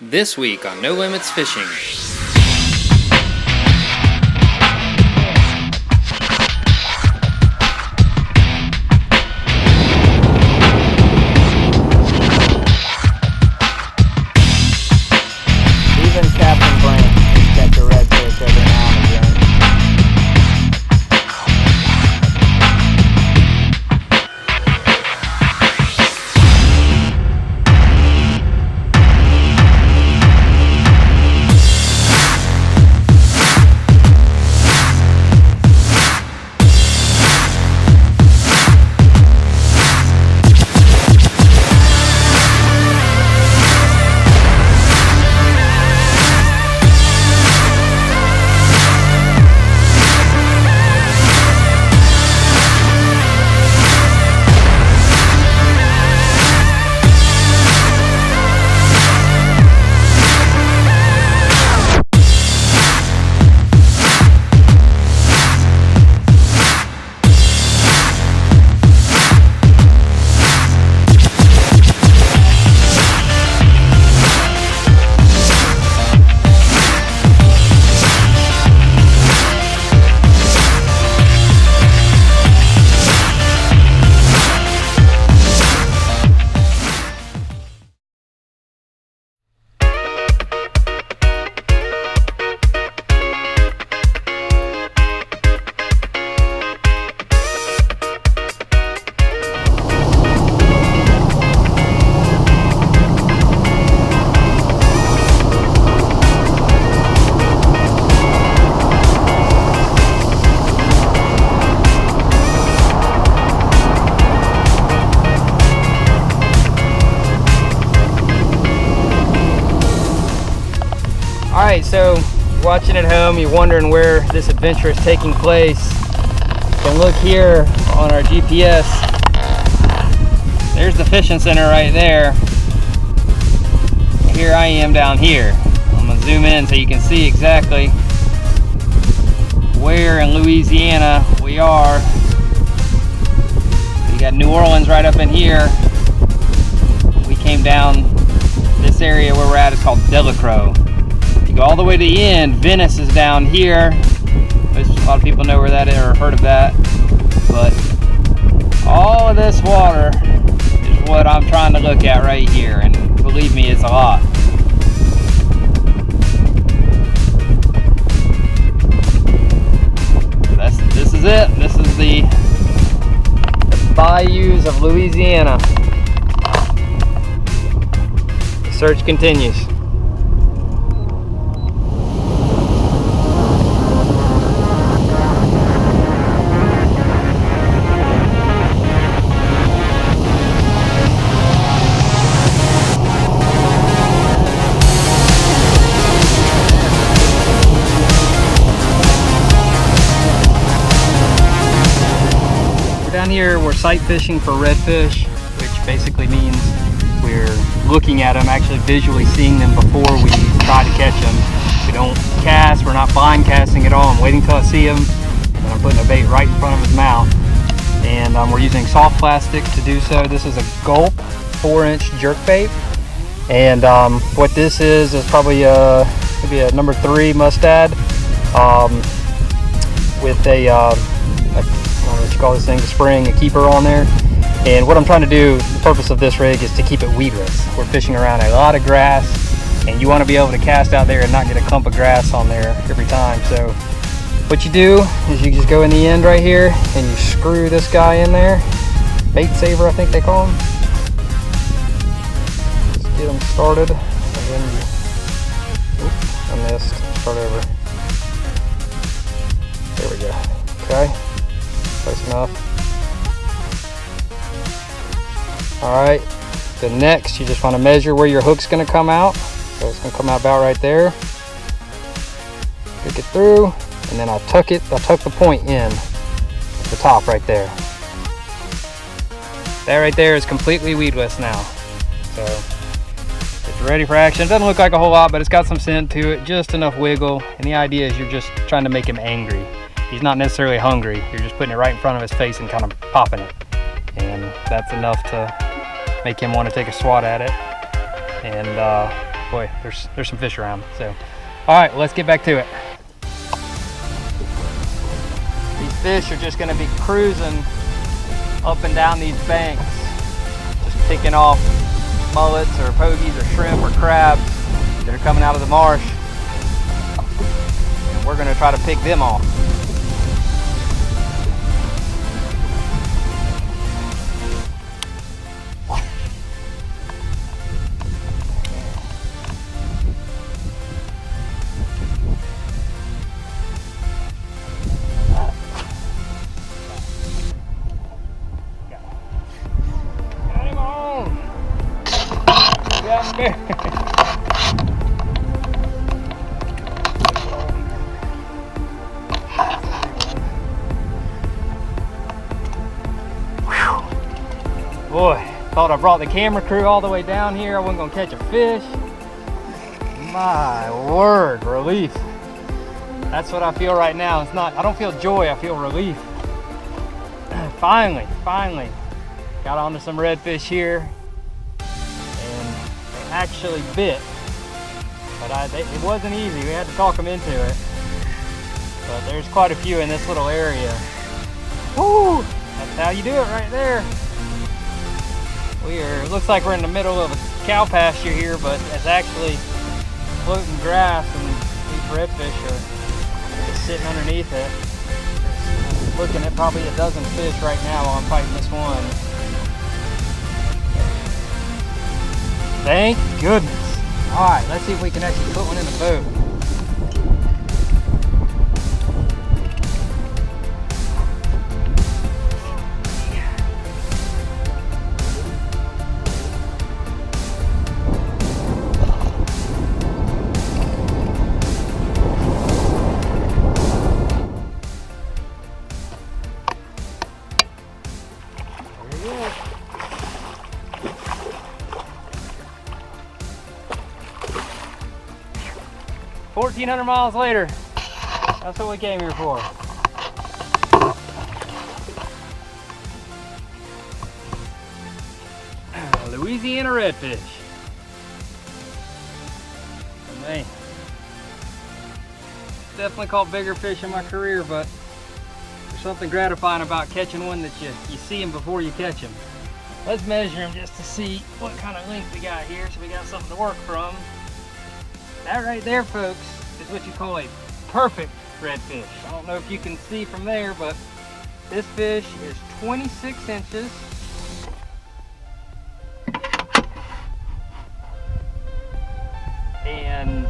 This week on No Limits Fishing. Even Captain Brent can catch a redfish every now and again. Alright, so watching at home, you're wondering where this adventure is taking place. You can look here on our GPS. There's the fishing center right there. Here I am down here. I'm going to zoom in so you can see exactly where in Louisiana we are. You got New Orleans right up in here. We came down this area where we're at. It's called Delacroix. Go all the way to the end. Venice is down here. A lot of people know where that is or heard of that. But all of this water is what I'm trying to look at right here. And believe me, it's a lot. This is it. This is the bayous of Louisiana. The search continues. Down here we're sight fishing for redfish, which basically means we're looking at them, actually visually seeing them before we try to catch them. We don't cast, we're not blind casting at all. I'm waiting till I see him and I'm putting a bait right in front of his mouth. And we're using soft plastic to do so. This is a Gulp 4-inch jerk bait. And what this is probably maybe a number 3 mustad with a what you call this thing, a spring, a keeper on there. And what I'm trying to do, the purpose of this rig is to keep it weedless. We're fishing around a lot of grass and you want to be able to cast out there and not get a clump of grass on there every time. So what you do is you just go in the end right here and you screw this guy in there. Bait saver, I think they call him. Just get them started and then you, oops, I missed, start over. There we go, okay. Close enough. Alright, so next you just want to measure where your hook's going to come out. So it's going to come out about right there. Pick it through, and then I'll tuck the point in at the top right there. That right there is completely weedless now. So it's ready for action. It doesn't look like a whole lot, but it's got some scent to it, just enough wiggle. And the idea is you're just trying to make him angry. He's not necessarily hungry. You're just putting it right in front of his face and kind of popping it. And that's enough to make him want to take a swat at it. And boy, there's some fish around. So, all right, let's get back to it. These fish are just gonna be cruising up and down these banks, just picking off mullets or pogies or shrimp or crabs that are coming out of the marsh. And we're gonna try to pick them off. Boy, thought I brought the camera crew all the way down here. I wasn't gonna catch a fish. My word, relief. That's what I feel right now. It's not, I don't feel joy, I feel relief. Finally got onto some redfish here, and they actually bit. But it wasn't easy. We had to talk them into it. But there's quite a few in this little area. Woo! That's how you do it right there. It looks like we're in the middle of a cow pasture here, but it's actually floating grass, and these redfish are just sitting underneath it. I'm looking at probably a dozen fish right now while I'm fighting this one. Thank goodness. All right, let's see if we can actually put one in the boat. 1,400 miles later, that's what we came here for. Louisiana redfish. Man, definitely caught bigger fish in my career, but there's something gratifying about catching one that you see them before you catch them. Let's measure them just to see what kind of length we got here, so we got something to work from. That right there, folks, is what you call a perfect redfish. I don't know if you can see from there, but this fish is 26 inches. And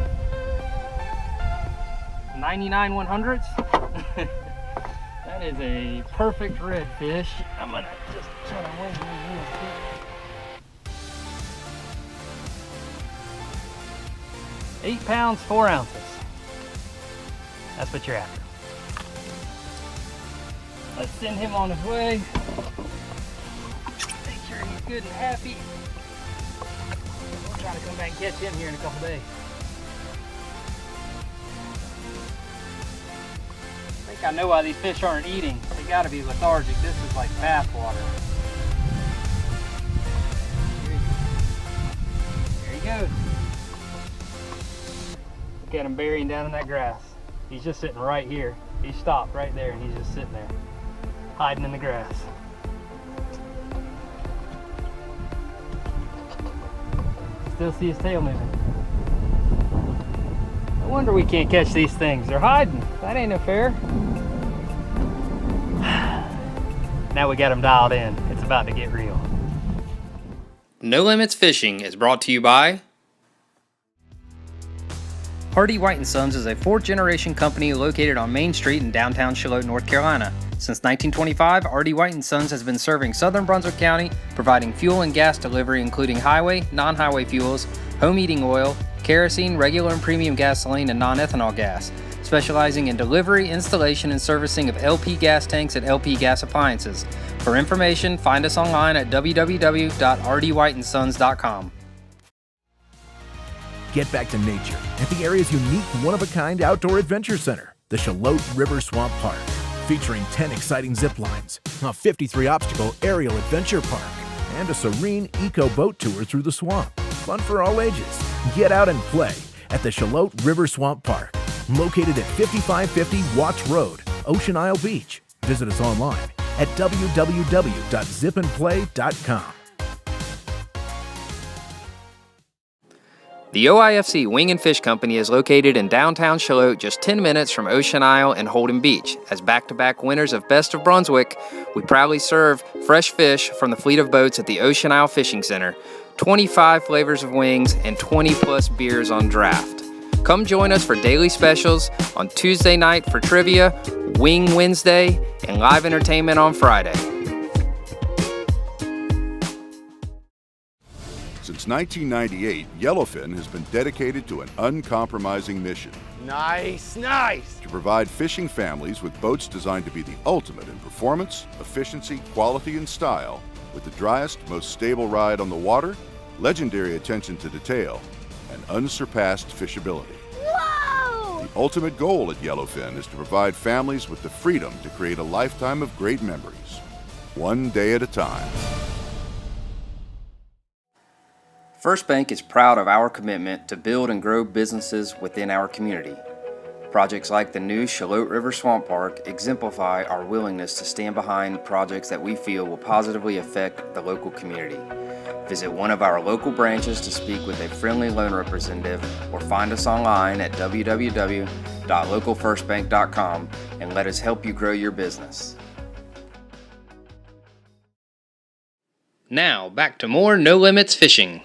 99 100ths. That is a perfect redfish. I'm gonna just try to weigh him real quick. 8 pounds, 4 ounces. That's what you're after. Let's send him on his way. Make sure he's good and happy. We'll try to come back and catch him here in a couple days. I think I know why these fish aren't eating. They gotta be lethargic. This is like bath water. There he goes. Look at him burying down in that grass. He's just sitting right here. He stopped right there and he's just sitting there, hiding in the grass. Still see his tail moving. No wonder we can't catch these things. They're hiding. That ain't no fair. Now we got them dialed in. It's about to get real. No Limits Fishing is brought to you by Hardy White & Sons is a fourth-generation company located on Main Street in downtown Charlotte, North Carolina. Since 1925, Hardy White & Sons has been serving southern Brunswick County, providing fuel and gas delivery including highway, non-highway fuels, home heating oil, kerosene, regular and premium gasoline, and non-ethanol gas, specializing in delivery, installation, and servicing of LP gas tanks and LP gas appliances. For information, find us online at www.rdwhiteandsons.com. Get back to nature at the area's unique one-of-a-kind outdoor adventure center, the Charlotte River Swamp Park, featuring 10 exciting zip lines, a 53-obstacle aerial adventure park, and a serene eco boat tour through the swamp. Fun for all ages. Get out and play at the Shallotte River Swamp Park, located at 5550 Watts Road, Ocean Isle Beach. Visit us online at www.zipandplay.com. The OIFC Wing and Fish Company is located in downtown Shallotte, just 10 minutes from Ocean Isle and Holden Beach. As back-to-back winners of Best of Brunswick, we proudly serve fresh fish from the fleet of boats at the Ocean Isle Fishing Center, 25 flavors of wings, and 20-plus beers on draft. Come join us for daily specials on Tuesday night for trivia, Wing Wednesday, and live entertainment on Friday. Since 1998, Yellowfin has been dedicated to an uncompromising mission. Nice! To provide fishing families with boats designed to be the ultimate in performance, efficiency, quality, and style, with the driest, most stable ride on the water, legendary attention to detail, and unsurpassed fishability. Whoa! The ultimate goal at Yellowfin is to provide families with the freedom to create a lifetime of great memories, one day at a time. First Bank is proud of our commitment to build and grow businesses within our community. Projects like the new Shallotte River Swamp Park exemplify our willingness to stand behind projects that we feel will positively affect the local community. Visit one of our local branches to speak with a friendly loan representative or find us online at www.localfirstbank.com and let us help you grow your business. Now, back to more No Limits fishing.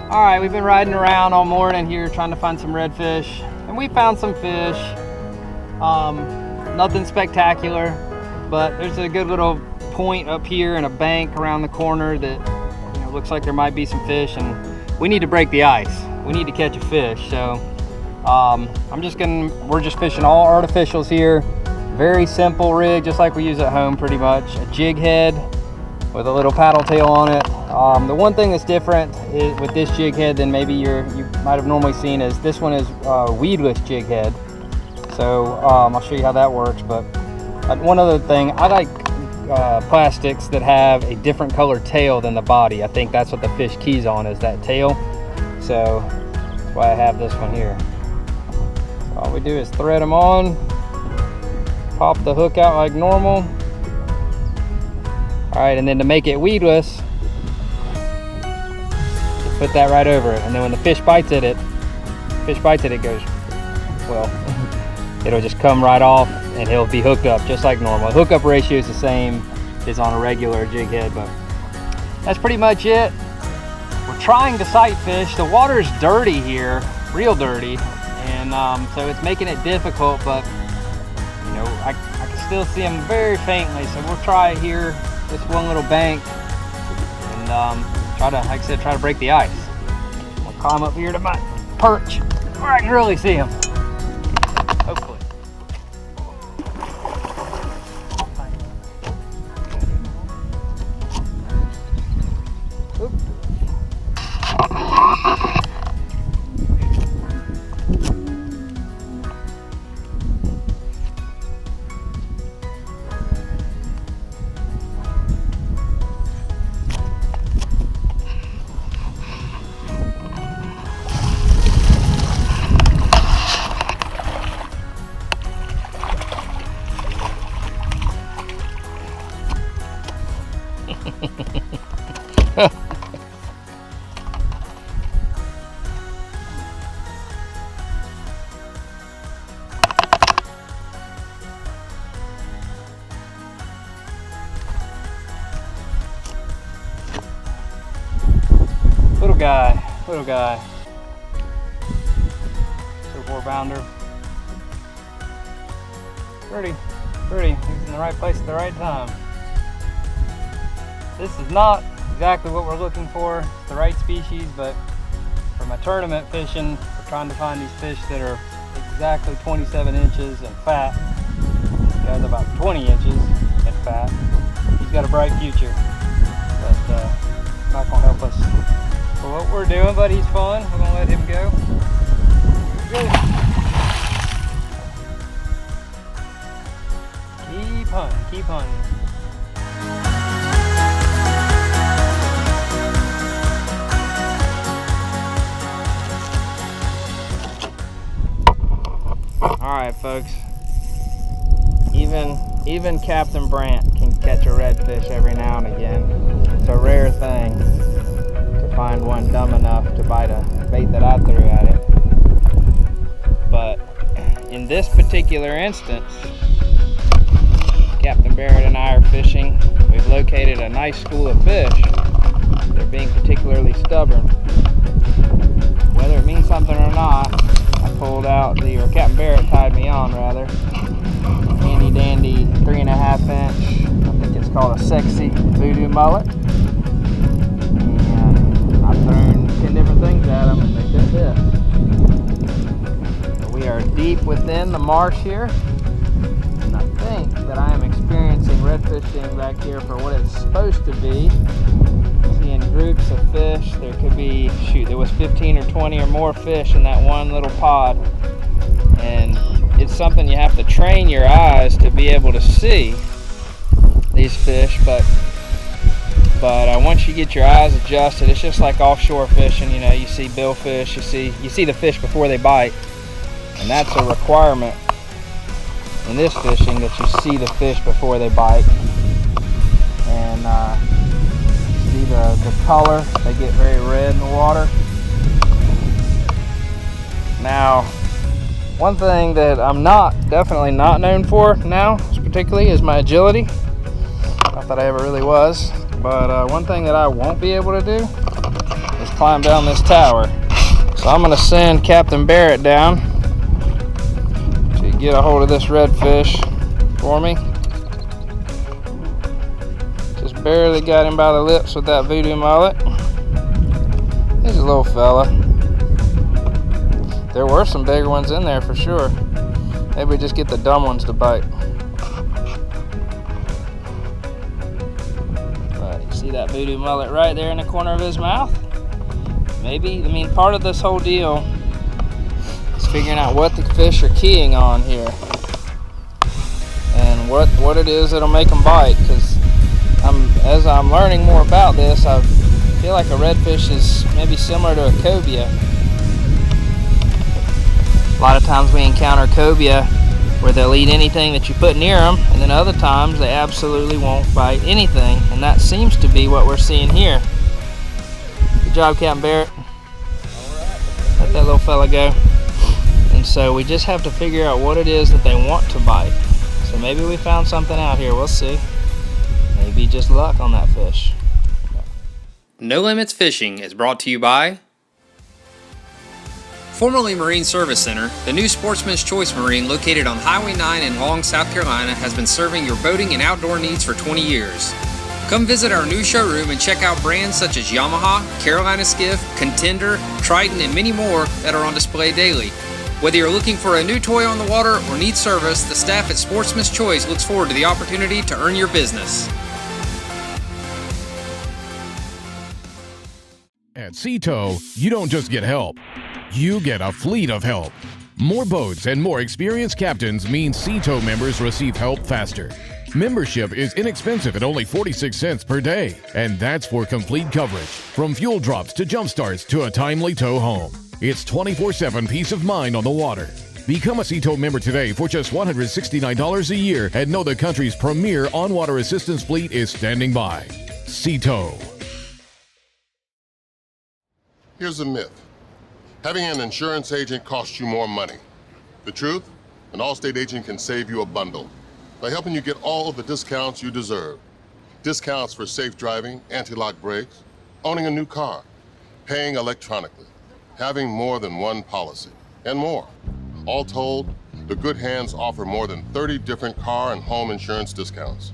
Alright, we've been riding around all morning here trying to find some redfish, and we found some fish. Nothing spectacular, but there's a good little point up here and a bank around the corner that looks like there might be some fish, and we need to break the ice. We need to catch a fish, so we're just fishing all artificials here. Very simple rig, just like we use at home pretty much. A jig head with a little paddle tail on it. The one thing that's different with this jig head than maybe you might have normally seen is this one is weedless jig head. So I'll show you how that works. But one other thing, I like plastics that have a different color tail than the body. I think that's what the fish keys on, is that tail. So that's why I have this one here. So all we do is thread them on. Pop the hook out like normal. All right, and then to make it weedless, just put that right over it. And then when the fish bites it goes, well, it'll just come right off and he'll be hooked up just like normal. Hookup ratio is the same as on a regular jig head, but that's pretty much it. We're trying to sight fish. The water's dirty here, real dirty, and so it's making it difficult, but I can still see them very faintly, so we'll try it here, this one little bank, and try to break the ice. We'll climb up here to my perch where I can really see them, hopefully. Little guy. So 4-pounder. Pretty. He's in the right place at the right time. This is not exactly what we're looking for. It's the right species, but for my tournament fishing, we're trying to find these fish that are exactly 27 inches and fat. This guy's about 20 inches and fat. He's got a bright future, but not gonna help us for what we're doing, but he's fun. We're gonna let him go. Good. Keep hunting. right, folks. Even Captain Brandt can catch a redfish every now and again. It's a rare thing to find one dumb enough to bite a bait that I threw at it. But in this particular instance, Captain Barrett and I are fishing. We've located a nice school of fish. They're being particularly stubborn. Whether it means something or not, I pulled out or Captain Barrett tied me on rather. Handy dandy 3.5 inch, I think it's called a sexy voodoo mullet. And I've thrown 10 different things at them and they did this. So we are deep within the marsh here. And I think that I am experiencing redfishing back here for what it's supposed to be. Seeing groups of fish. There could be, there was 15 or 20 or more fish in that one little pod. And it's something you have to train your eyes to be able to see these fish, but once you get your eyes adjusted, it's just like offshore fishing. You know, you see billfish, you see the fish before they bite, and that's a requirement in this fishing, that you see the fish before they bite. And see the color, they get very red in the water. Now, one thing that I'm definitely not known for now, particularly, is my agility. Not that I ever really was, but one thing that I won't be able to do is climb down this tower. So I'm gonna send Captain Barrett down to get a hold of this redfish for me. Just barely got him by the lips with that voodoo mullet. He's a little fella. There were some bigger ones in there for sure. Maybe we just get the dumb ones to bite. But you see that voodoo mullet right there in the corner of his mouth? Maybe, I mean, part of this whole deal is figuring out what the fish are keying on here. And what it is that'll make them bite. Because as I'm learning more about this, I feel like a redfish is maybe similar to a cobia. A lot of times we encounter cobia where they'll eat anything that you put near them, and then other times they absolutely won't bite anything, and that seems to be what we're seeing here. Good job, Captain Barrett. Let that little fella go. And so we just have to figure out what it is that they want to bite. So maybe we found something out here, we'll see. Maybe just luck on that fish. No Limits Fishing is brought to you by formerly Marine Service Center. The new Sportsman's Choice Marine, located on Highway 9 in Long, South Carolina, has been serving your boating and outdoor needs for 20 years. Come visit our new showroom and check out brands such as Yamaha, Carolina Skiff, Contender, Triton, and many more that are on display daily. Whether you're looking for a new toy on the water or need service, the staff at Sportsman's Choice looks forward to the opportunity to earn your business. At Seatow, you don't just get help, you get a fleet of help. More boats and more experienced captains means Seatow members receive help faster. Membership is inexpensive at only 46 cents per day, and that's for complete coverage, from fuel drops to jump starts to a timely tow home. It's 24/7 peace of mind on the water. Become a Seatow member today for just $169 a year and know the country's premier on-water assistance fleet is standing by. Seatow. Here's a myth. Having an insurance agent costs you more money. The truth? An Allstate agent can save you a bundle by helping you get all of the discounts you deserve. Discounts for safe driving, anti-lock brakes, owning a new car, paying electronically, having more than one policy, and more. All told, the Good Hands offer more than 30 different car and home insurance discounts.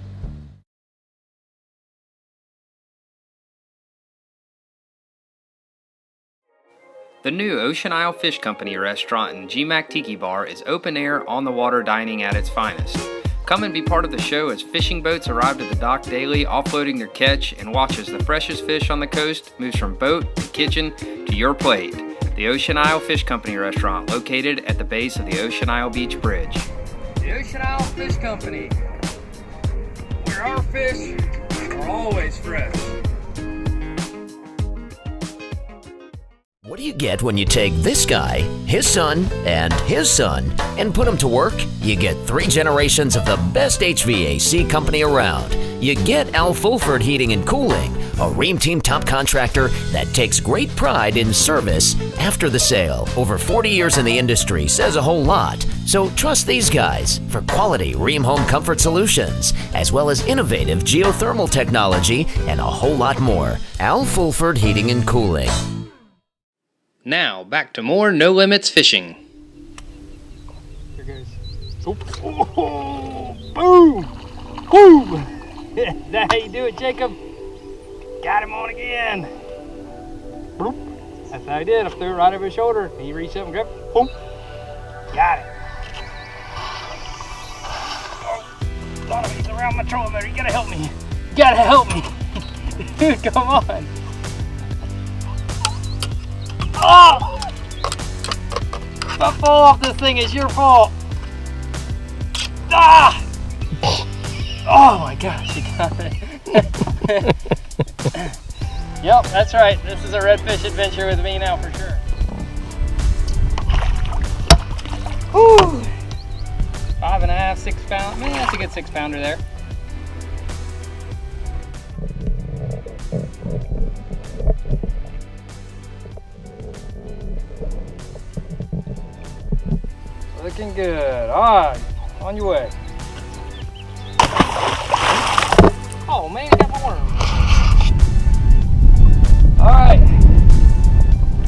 The new Ocean Isle Fish Company restaurant and GMAC Tiki Bar is open air, on the water dining at its finest. Come and be part of the show as fishing boats arrive at the dock daily, offloading their catch, and watch as the freshest fish on the coast moves from boat to kitchen to your plate. The Ocean Isle Fish Company restaurant, located at the base of the Ocean Isle Beach Bridge. The Ocean Isle Fish Company, where our fish are always fresh. What do you get when you take this guy, his son, and put them to work? You get 3 generations of the best HVAC company around. You get Al Fulford Heating and Cooling, a Ream Team top contractor that takes great pride in service after the sale. Over 40 years in the industry says a whole lot. So trust these guys for quality Ream home comfort solutions, as well as innovative geothermal technology and a whole lot more. Al Fulford Heating and Cooling. Now, back to more No Limits Fishing. Here goes. Oh, boom! Boom! Is that how you do it, Jacob? Got him on again. Boop. That's how he did. I threw it right over his shoulder. He reached up and grabbed it. Boom. Got it. Oh, son of a, he's around my trolling motor. You gotta help me. You gotta help me. Dude, come on. Oh! If I fall off this thing, it's your fault. Ah! Oh my gosh, you got it. Yep, that's right. This is a redfish adventure with me now for sure. Woo! 5.5, 6 pound. Man, that's a good 6 pounder there. Looking good. All right, on your way. Oh man, I got my worm. All right,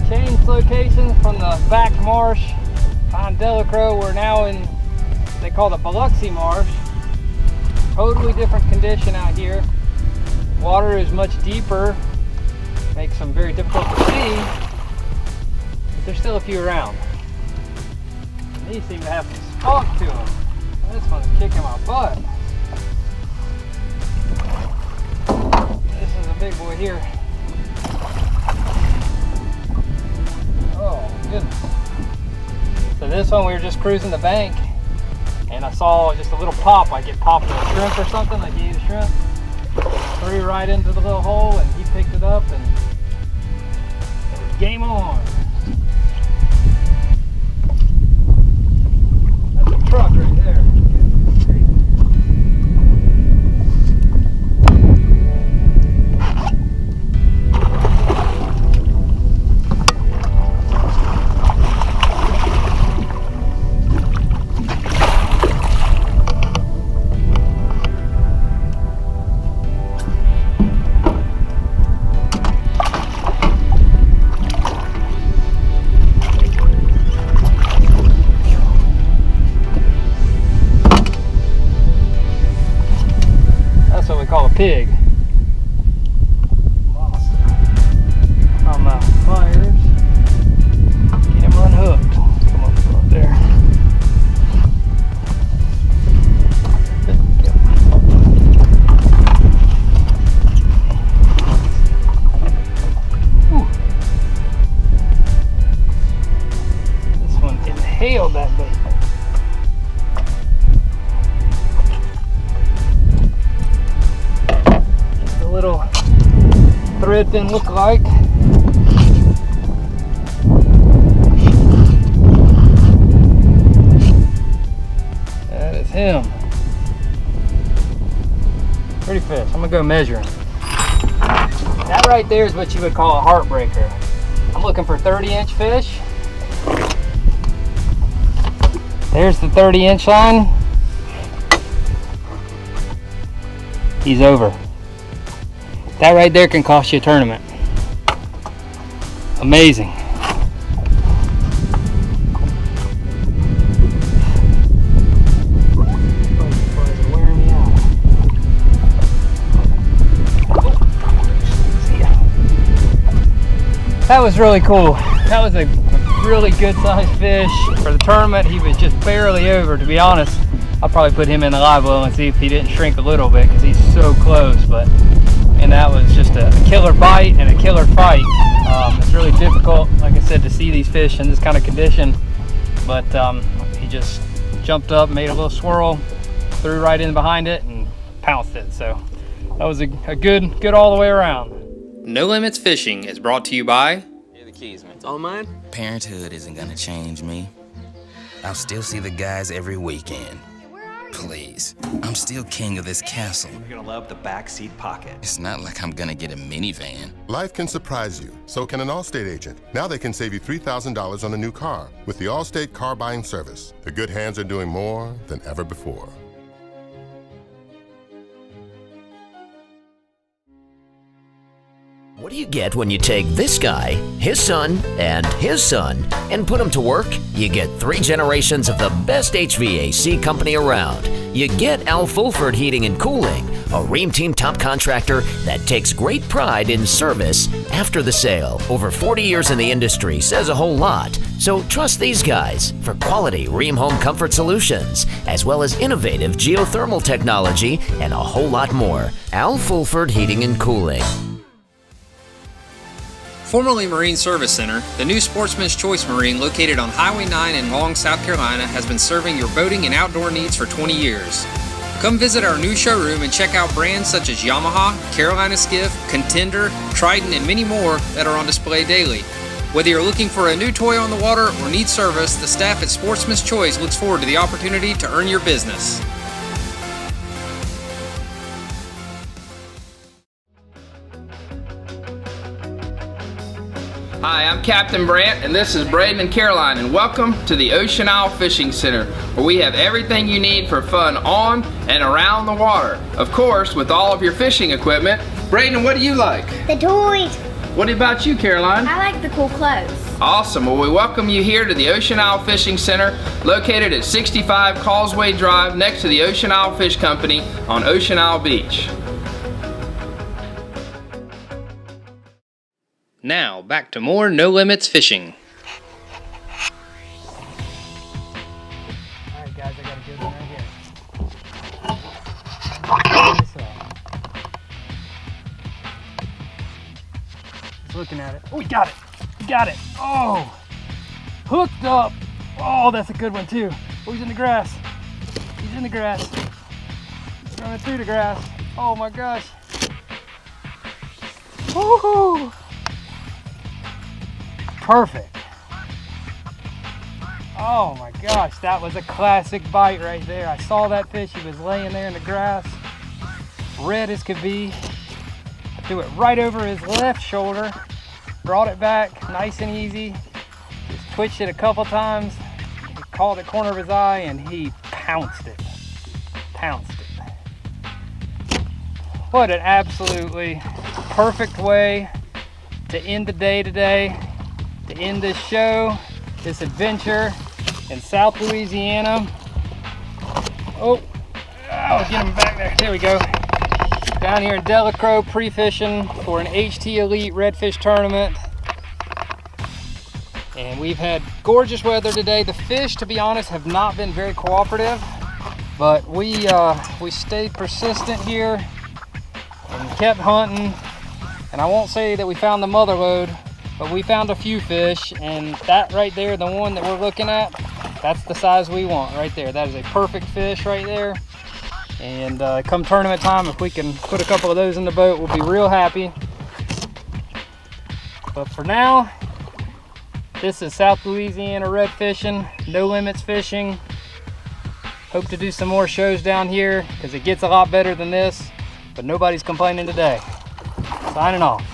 changed location from the back marsh behind Delacroix. We're now in, they call the Biloxi Marsh. Totally different condition out here. Water is much deeper, makes them very difficult to see, but there's still a few around. And these seem to have some spunk to them. This one's kicking my butt. This is a big boy here. Oh goodness. So this one we were just cruising the bank and I saw just a little pop, like it popped a shrimp or something, like he ate a shrimp. Threw right into the little hole and he picked it up and it was game on. That's a truck right there. Pig. On my pliers. Get him unhooked. Come up there. Whew. This one inhaled that bait. Little thread fin look like. That is him. Pretty fish. I'm gonna go measure him. That right there is what you would call a heartbreaker. I'm looking for 30-inch fish. There's the 30-inch line. He's over. That right there can cost you a tournament. Amazing. That was really cool. That was a really good sized fish. For the tournament, he was just barely over. To be honest, I'll probably put him in the live well and see if he didn't shrink a little bit because he's so close. And that was just a killer bite and a killer fight. It's really difficult, like I said, to see these fish in this kind of condition. But he just jumped up, made a little swirl, threw right in behind it, and pounced it. So that was a good all the way around. No Limits Fishing is brought to you by Excuse me. It's all mine. Parenthood isn't gonna change me. I'll still see the guys every weekend. Please, I'm still king of this castle. You're gonna love the backseat pocket. It's not like I'm gonna get a minivan. Life can surprise you, so can an Allstate agent. Now they can save you $3,000 on a new car with the Allstate car buying service. The good hands are doing more than ever before. What do you get when you take this guy, his son, and his son, and put them to work? You get 3 generations of the best HVAC company around. You get Al Fulford Heating and Cooling, a Ream Team top contractor that takes great pride in service after the sale. Over 40 years in the industry says a whole lot. So trust these guys for quality Ream home comfort solutions, as well as innovative geothermal technology and a whole lot more. Al Fulford Heating and Cooling. Formerly Marine Service Center, the new Sportsman's Choice Marine located on Highway 9 in Long, South Carolina has been serving your boating and outdoor needs for 20 years. Come visit our new showroom and check out brands such as Yamaha, Carolina Skiff, Contender, Trident, and many more that are on display daily. Whether you're looking for a new toy on the water or need service, the staff at Sportsman's Choice looks forward to the opportunity to earn your business. Hi, I'm Captain Barrett, and this is Braden and Caroline, and welcome to the Ocean Isle Fishing Center, where we have everything you need for fun on and around the water. Of course, with all of your fishing equipment. Braden, what do you like? The toys. What about you, Caroline? I like the cool clothes. Awesome. Well, we welcome you here to the Ocean Isle Fishing Center, located at 65 Causeway Drive, next to the Ocean Isle Fish Company on Ocean Isle Beach. Now, back to more No Limits Fishing. Alright guys, I got a good one right here. Check this out. Just looking at it. Oh, we got it! We got it! Oh! Hooked up! Oh, that's a good one too. Oh, he's in the grass. He's in the grass. He's running through the grass. Oh my gosh. Woohoo! Perfect. Oh my gosh, that was a classic bite right there. I saw that fish, he was laying there in the grass, red as could be. I threw it right over his left shoulder, brought it back nice and easy, just twitched it a couple times, he caught the corner of his eye and he pounced it. What an absolutely perfect way to end the day today. To end this show, this adventure in South Louisiana. Oh, I'll get him back there. There we go. Down here in Delacroix, pre-fishing for an HT Elite Redfish tournament. And we've had gorgeous weather today. The fish, to be honest, have not been very cooperative, but we stayed persistent here and kept hunting. And I won't say that we found the mother lode, but we found a few fish, and that right there, the one that we're looking at, that's the size we want right there. That is a perfect fish right there. And come tournament time, if we can put a couple of those in the boat, we'll be real happy. But for now, this is South Louisiana red fishing, no limits fishing. Hope to do some more shows down here because it gets a lot better than this, but nobody's complaining today. Signing off.